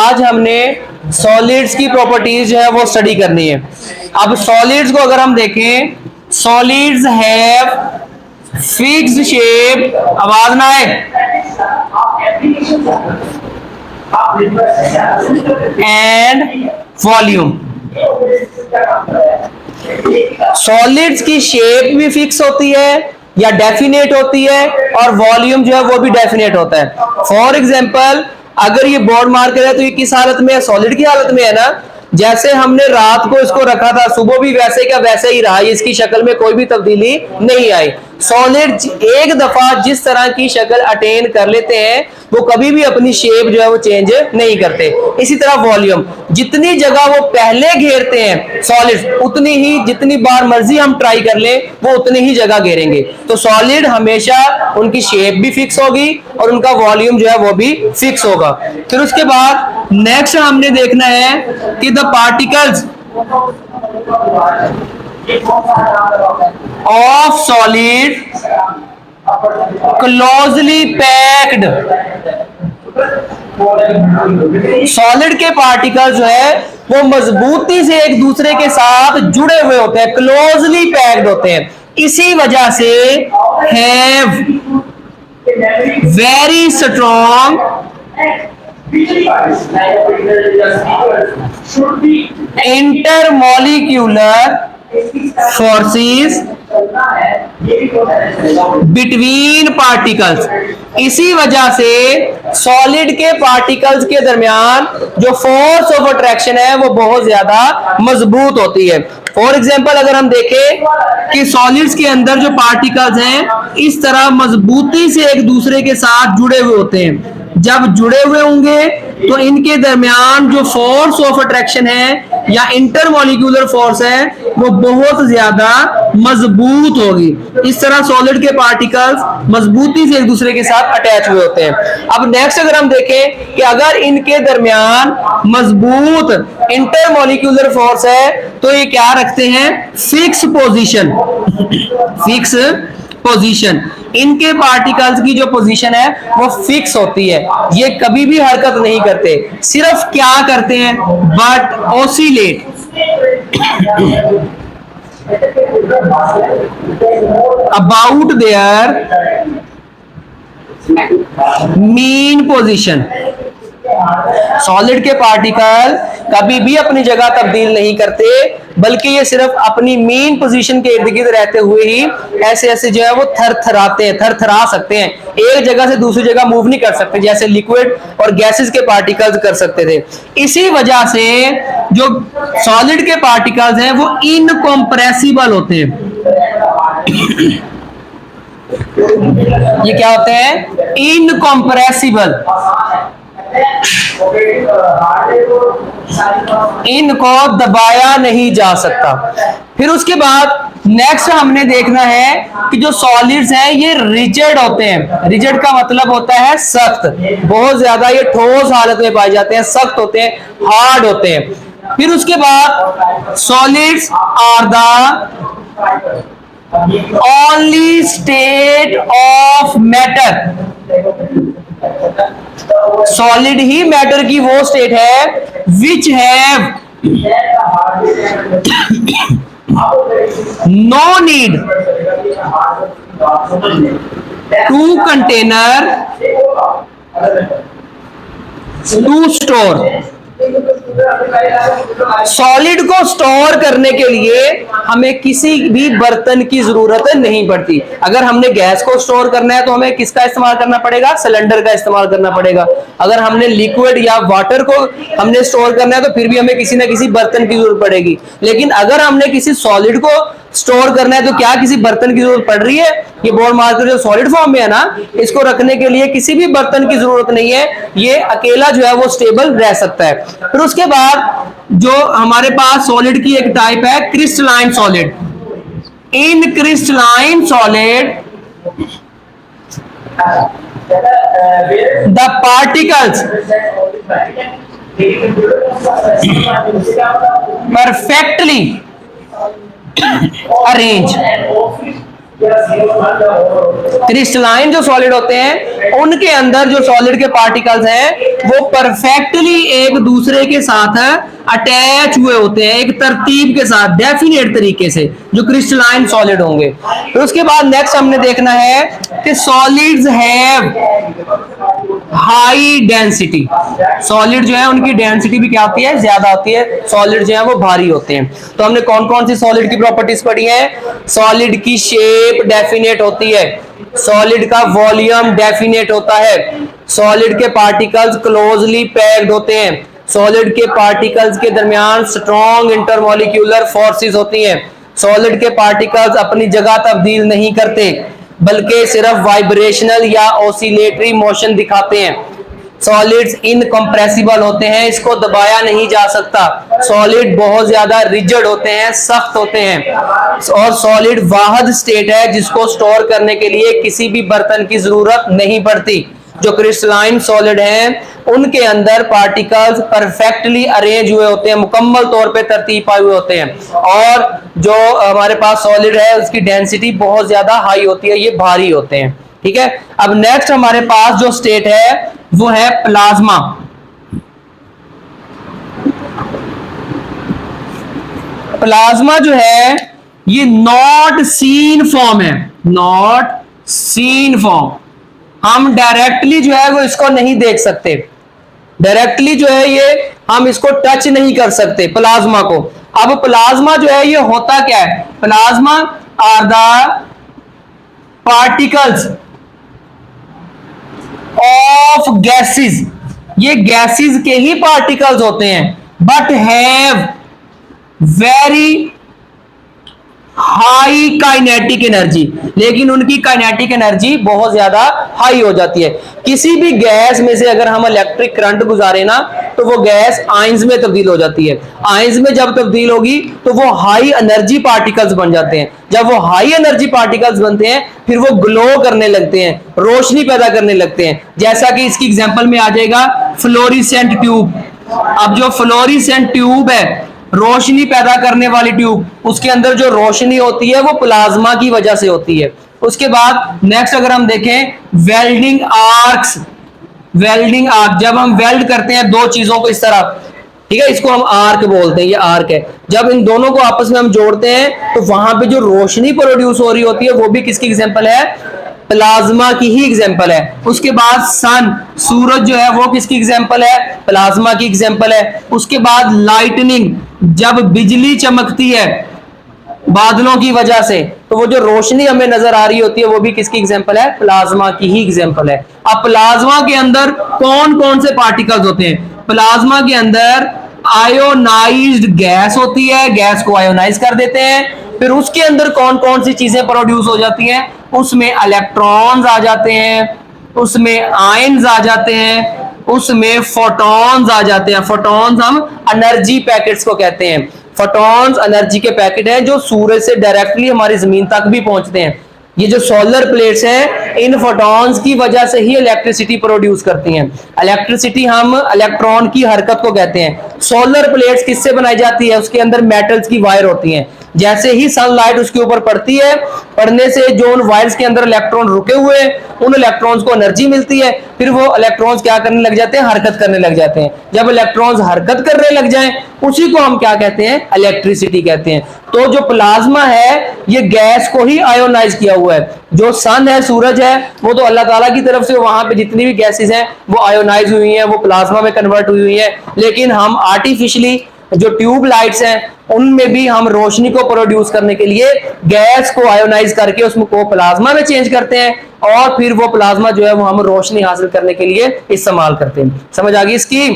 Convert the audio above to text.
आज हमने सॉलिड्स की प्रॉपर्टीज जो है वो स्टडी करनी है। अब सॉलिड्स को अगर हम देखें, सॉलिड्स हैव फिक्स्ड शेप, आवाज ना आए, एंड वॉल्यूम। सॉलिड्स की शेप भी फिक्स होती है या डेफिनेट होती है, और वॉल्यूम जो है वो भी डेफिनेट होता है। फॉर एग्जांपल, अगर ये बोर्ड मार्कर है तो ये किस हालत में है? सॉलिड की हालत में है ना। जैसे हमने रात को इसको रखा था, सुबह भी वैसे का वैसे ही रहा, इसकी शक्ल में कोई भी तब्दीली नहीं आई। सॉलिड एक दफा जिस तरह की शक्ल अटेन कर लेते हैं वो कभी भी अपनी शेप जो है वो चेंज नहीं करते। इसी तरह वॉल्यूम, जितनी जगह वो पहले घेरते हैं सॉलिड, उतनी ही जितनी बार मर्जी हम ट्राई कर लें वो उतनी ही जगह घेरेंगे। तो सॉलिड हमेशा उनकी शेप भी फिक्स होगी और उनका वॉल्यूम जो है वो भी फिक्स होगा। फिर उसके बाद नेक्स्ट हमने देखना है कि the particles of solid closely packed। Solid के पार्टिकल्स जो है वो मजबूती से एक दूसरे के साथ जुड़े हुए होते हैं, क्लोजली पैक्ड होते हैं। इसी वजह से have very strong intermolecular forces between particles. इसी वजह से सॉलिड के पार्टिकल्स के दरमियान जो फोर्स ऑफ अट्रैक्शन है वो बहुत ज्यादा मजबूत होती है। फॉर एग्जाम्पल, अगर हम देखें कि सॉलिड्स के अंदर जो पार्टिकल्स हैं इस तरह मजबूती से एक दूसरे के साथ जुड़े हुए होते हैं। जब जुड़े हुए होंगे तो इनके दरमियान जो फोर्स ऑफ अट्रैक्शन है या इंटरमॉलिक्यूलर फोर्स है वो बहुत ज्यादा मजबूत होगी। इस तरह सॉलिड के पार्टिकल्स मजबूती से एक दूसरे के साथ अटैच हुए होते हैं। अब नेक्स्ट अगर हम देखें कि अगर इनके दरमियान मजबूत इंटरमॉलिक्यूलर फोर्स है तो ये क्या रखते हैं? Fix position. फिक्स पोजीशन, इनके पार्टिकल्स की जो पोजीशन है वो फिक्स होती है, ये कभी भी हरकत नहीं करते। सिर्फ क्या करते हैं? But oscillate about their mean position. Solid के पार्टिकल कभी भी अपनी जगह तब्दील नहीं करते, बल्कि ये सिर्फ अपनी मेन पोजीशन के इर्द गिर्द रहते हुए ही ऐसे ऐसे जो है वो थरथराते हैं, थरथरा सकते हैं। एक जगह से दूसरी जगह मूव नहीं कर सकते जैसे लिक्विड और गैसेस के पार्टिकल्स कर सकते थे। इसी वजह से जो सॉलिड के पार्टिकल्स हैं वो इनकॉम्प्रेसिबल होते हैं। ये क्या होते हैं? इनकॉम्प्रेसिबल। इनको दबाया नहीं जा सकता। फिर उसके बाद नेक्स्ट हमने देखना है कि जो सॉलिड्स हैं ये रिजिड होते हैं। रिजिड का मतलब होता है सख्त, बहुत ज्यादा ये ठोस हालत में पाए जाते हैं, सख्त होते हैं, हार्ड होते हैं। फिर उसके बाद solids are the only state of matter. Solid ही मैटर की वो स्टेट है which have no need to container to store. Solid को स्टोर करने के लिए हमें किसी भी बर्तन की जरूरत नहीं पड़ती। अगर हमने गैस को स्टोर करना है तो हमें किसका इस्तेमाल करना पड़ेगा? सिलेंडर का इस्तेमाल करना पड़ेगा। अगर हमने लिक्विड या वाटर को हमने स्टोर करना है तो फिर भी हमें किसी ना किसी बर्तन की जरूरत पड़ेगी। लेकिन अगर हमने किसी सॉलिड को स्टोर करना है तो क्या किसी बर्तन की जरूरत पड़ रही है? ये बोर्ड मार्कर जो सॉलिड फॉर्म में है ना, इसको रखने के लिए किसी भी बर्तन की जरूरत नहीं है, ये अकेला जो है वो स्टेबल रह सकता है। फिर उसके बाद जो हमारे पास सॉलिड की एक टाइप है crystalline solid. In crystalline solid the particles perfectly arrange crystalline जो सॉलिड होते हैं उनके अंदर जो सॉलिड के पार्टिकल्स हैं वो परफेक्टली एक दूसरे के साथ अटैच हुए होते हैं, एक तरतीब के साथ, डेफिनेट तरीके से, जो क्रिस्टलाइन सॉलिड होंगे। फिर उसके बाद नेक्स्ट हमने देखना है कि solids have high density. Solid जो है उनकी डेंसिटी भी क्या होती है, ज्यादा होती है। सॉलिड जो है वो भारी होते हैं। तो हमने कौन कौन सी सॉलिड की प्रॉपर्टीज पढ़ी है? सॉलिड की शेप डेफिनेट होती है, सॉलिड का वॉल्यूम डेफिनेट होता है, सॉलिड के पार्टिकल्स क्लोजली पैक्ड होते हैं, सॉलिड के पार्टिकल्स के दरमियान स्ट्रॉन्ग इंटरमॉलिक्यूलर फोर्सेस होती हैं, सॉलिड के पार्टिकल्स अपनी जगह तब्दील नहीं करते बल्कि सिर्फ वाइब्रेशनल या ऑसिलेटरी मोशन दिखाते हैं, सॉलिड्स इनकम्प्रेसिबल होते हैं, इसको दबाया नहीं जा सकता, सॉलिड बहुत ज्यादा रिजिड होते हैं, सख्त होते हैं, और सॉलिड वाहिद स्टेट है जिसको स्टोर करने के लिए किसी भी बर्तन की जरूरत नहीं पड़ती। जो क्रिस्टलाइन सॉलिड हैं उनके अंदर पार्टिकल्स परफेक्टली अरेंज हुए होते हैं, मुकम्मल तौर पे तरतीब पाए हुए होते हैं, और जो हमारे पास सॉलिड है उसकी डेंसिटी बहुत ज्यादा हाई होती है, ये भारी होते हैं। ठीक है, अब नेक्स्ट हमारे पास जो स्टेट है वो है प्लाज्मा। प्लाज्मा जो है ये नॉट सीन फॉर्म है, नॉट सीन फॉर्म। हम डायरेक्टली जो है वो इसको नहीं देख सकते, डायरेक्टली जो है ये हम इसको टच नहीं कर सकते प्लाज्मा को। अब प्लाज्मा जो है ये होता क्या है? Plasma are the particles of gases, ये गैसेस के ही पार्टिकल्स होते हैं, but have very high kinetic energy, लेकिन उनकी काइनेटिक एनर्जी बहुत ज्यादा हाई हो जाती है। किसी भी गैस में से अगर हम इलेक्ट्रिक करंट गुजारे ना तो वो गैस आयंस में तब्दील हो जाती है, आयंस में जब तब्दील होगी तो वो हाई एनर्जी पार्टिकल्स बन जाते हैं, जब वो हाई एनर्जी पार्टिकल्स बनते हैं फिर वो ग्लो करने लगते हैं, रोशनी पैदा करने लगते हैं, जैसा कि इसकी एग्जांपल में आ जाएगा फ्लोरिसेंट ट्यूब। अब जो फ्लोरिसेंट ट्यूब है, रोशनी पैदा करने वाली ट्यूब, उसके अंदर जो रोशनी होती है वो प्लाज्मा की वजह से होती है। उसके बाद नेक्स्ट अगर हम देखें वेल्डिंग आर्क्स, वेल्डिंग आर्क, जब हम वेल्ड करते हैं दो चीजों को इस तरह, ठीक है, इसको हम आर्क बोलते हैं, ये आर्क है। जब इन दोनों को आपस में हम जोड़ते हैं तो वहां पे जो रोशनी प्रोड्यूस हो रही होती है वो भी किसकी एग्जांपल है? प्लाज्मा की ही एग्जांपल है। उसके बाद सन, सूरज जो है वो किसकी एग्जांपल है? प्लाज्मा की एग्जांपल है। उसके बाद लाइटनिंग, जब बिजली चमकती है बादलों की वजह से तो वो जो रोशनी हमें नजर आ रही होती है वो भी किसकी एग्जांपल है? प्लाज्मा की ही एग्जांपल है। अब प्लाज्मा के अंदर कौन कौन से पार्टिकल्स होते हैं? प्लाज्मा के अंदर आयोनाइज्ड गैस होती है, गैस को आयोनाइज कर देते हैं। फिर उसके अंदर कौन कौन सी चीजें प्रोड्यूस हो जाती हैं? उसमें इलेक्ट्रॉन्स आ जाते हैं, उसमें आयंस आ जाते हैं, उसमें फोटॉन्स आ जाते हैं। फोटॉन्स हम एनर्जी पैकेट्स को कहते हैं। फोटॉन्स एनर्जी के पैकेट हैं जो सूरज से डायरेक्टली हमारी जमीन तक भी पहुंचते हैं। ये जो सोलर प्लेट्स हैं इन फोटॉन्स की वजह से ही इलेक्ट्रिसिटी प्रोड्यूस करती हैं। इलेक्ट्रिसिटी हम इलेक्ट्रॉन की हरकत को कहते हैं। सोलर प्लेट्स किससे बनाई जाती है? उसके अंदर मेटल्स की वायर होती हैं। जैसे ही सनलाइट उसके ऊपर पड़ती है, पड़ने से जो उन वायर्स के अंदर इलेक्ट्रॉन रुके हुए हैं उन इलेक्ट्रॉन्स को एनर्जी मिलती है, फिर वो इलेक्ट्रॉन्स क्या करने लग जाते हैं? हरकत करने लग जाते हैं। जब इलेक्ट्रॉन्स हरकत करने लग जाएं उसी को हम क्या कहते हैं? इलेक्ट्रिसिटी कहते हैं। तो जो प्लाज्मा है ये गैस को ही आयोनाइज किया हुआ है। जो सन है, सूरज है, वो तो अल्लाह ताला की तरफ से वहां पे जितनी भी गैसेस हैं वो आयोनाइज हुई हैं, वो प्लाज्मा में कन्वर्ट हुई हैं। लेकिन हम आर्टिफिशियली जो ट्यूब लाइट्स हैं उनमें भी हम रोशनी को प्रोड्यूस करने के लिए गैस को आयोनाइज करके उसमें को प्लाज्मा में चेंज करते हैं और फिर वो प्लाज्मा जो है वो हम रोशनी हासिल करने के लिए इस्तेमाल करते हैं। समझ आ गई इसकी?